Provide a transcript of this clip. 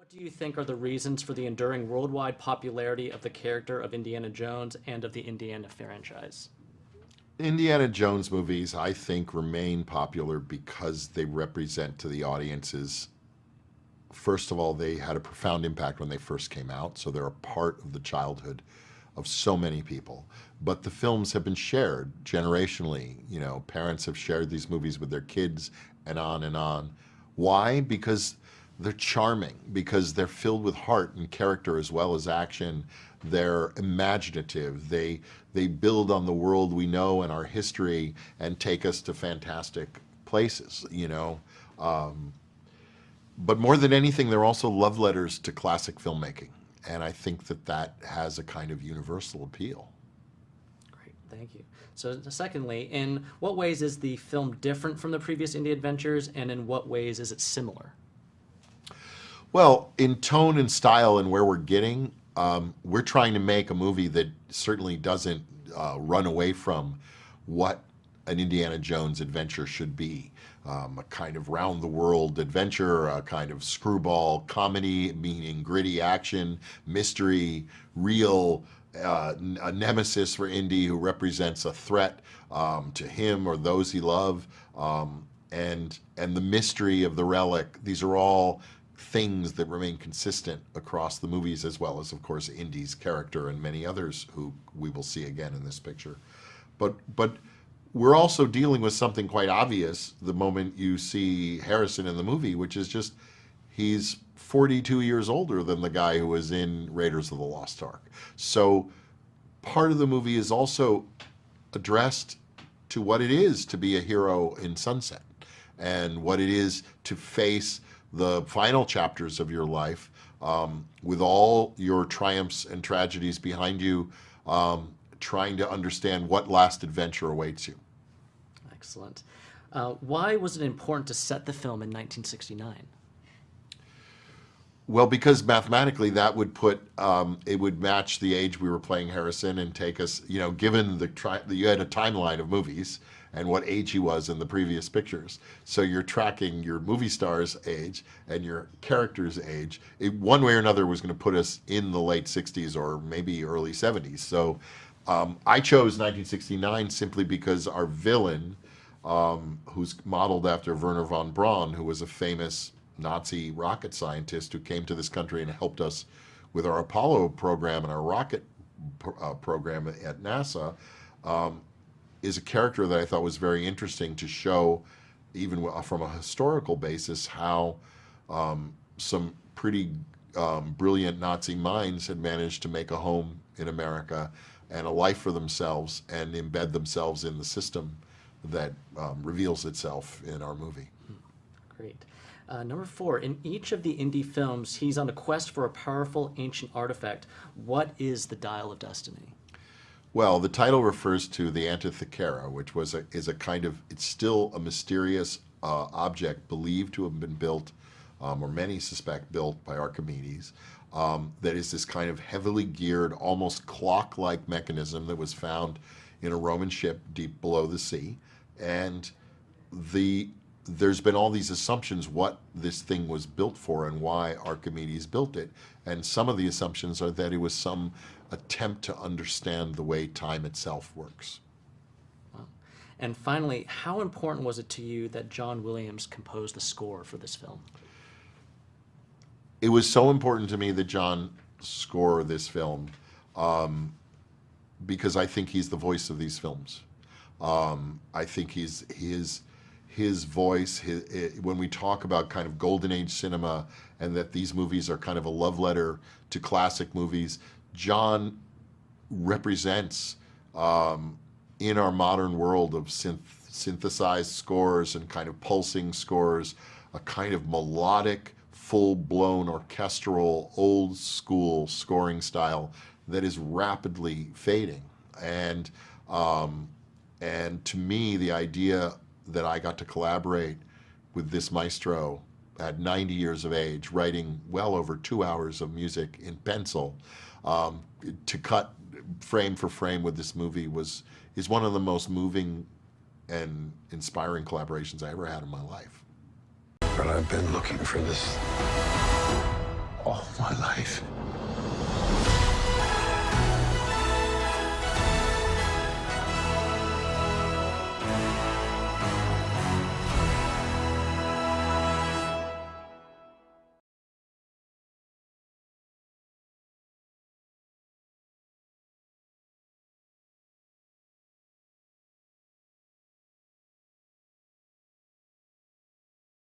What do you think are the reasons for the enduring worldwide popularity of the character of Indiana Jones and of the Indiana franchise? Indiana Jones movies, I think, remain popular because they represent to the audiences, first of all, they had a profound impact when they first came out, so they're a part of the childhood of so many people. But the films have been shared generationally. You know, parents have shared these movies with their kids and on and on. Why? Because they're charming, because they're filled with heart and character as well as action. They're imaginative. They build on the world we know and our history and take us to fantastic places, you know. But more than anything, they're also love letters to classic filmmaking. And I think that that has a kind of universal appeal. Great, thank you. So secondly, in what ways is the film different from the previous Indie Adventures, and in what ways is it similar? Well, in tone and style and where we're getting, we're trying to make a movie that certainly doesn't run away from what an Indiana Jones adventure should be. A kind of round-the-world adventure, a kind of screwball comedy, meaning gritty action, mystery, real, a nemesis for Indy who represents a threat to him or those he loves, and the mystery of the relic. These are all things that remain consistent across the movies, as well as, of course, Indy's character and many others who we will see again in this picture. But we're also dealing with something quite obvious the moment you see Harrison in the movie, which is just he's 42 years older than the guy who was in Raiders of the Lost Ark. So part of the movie is also addressed to what it is to be a hero in Sunset and what it is to face the final chapters of your life with all your triumphs and tragedies behind you, trying to understand what last adventure awaits you. Excellent. Why was it important to set the film in 1969? Well, because mathematically that would put, it would match the age we were playing Harrison and take us, you know, given you had a timeline of movies and what age he was in the previous pictures. So you're tracking your movie star's age and your character's age. One way or another was going to put us in the late 60s or maybe early 70s. So I chose 1969 simply because our villain, who's modeled after Werner von Braun, who was a famous Nazi rocket scientist who came to this country and helped us with our Apollo program and our rocket program at NASA, is a character that I thought was very interesting to show, even from a historical basis, how some pretty brilliant Nazi minds had managed to make a home in America and a life for themselves and embed themselves in the system that reveals itself in our movie. Great. Number 4, in each of the Indy films, he's on a quest for a powerful ancient artifact. What is the Dial of Destiny? Well, the title refers to the Antikythera, which is a kind of, it's still a mysterious object believed to have been built, or many suspect built by Archimedes, that is this kind of heavily geared, almost clock-like mechanism that was found in a Roman ship deep below the sea. And there's been all these assumptions what this thing was built for and why Archimedes built it. And some of the assumptions are that it was some attempt to understand the way time itself works. Wow. And finally, how important was it to you that John Williams composed the score for this film? It was so important to me that John score this film because I think he's the voice of these films. I think his voice, when we talk about kind of golden age cinema and that these movies are kind of a love letter to classic movies, John represents in our modern world of synthesized scores and kind of pulsing scores, a kind of melodic, full-blown orchestral, old-school scoring style that is rapidly fading. And to me, the idea that I got to collaborate with this maestro at 90 years of age, writing well over 2 hours of music in pencil, to cut frame for frame with this movie is one of the most moving and inspiring collaborations I ever had in my life. But I've been looking for this all my life.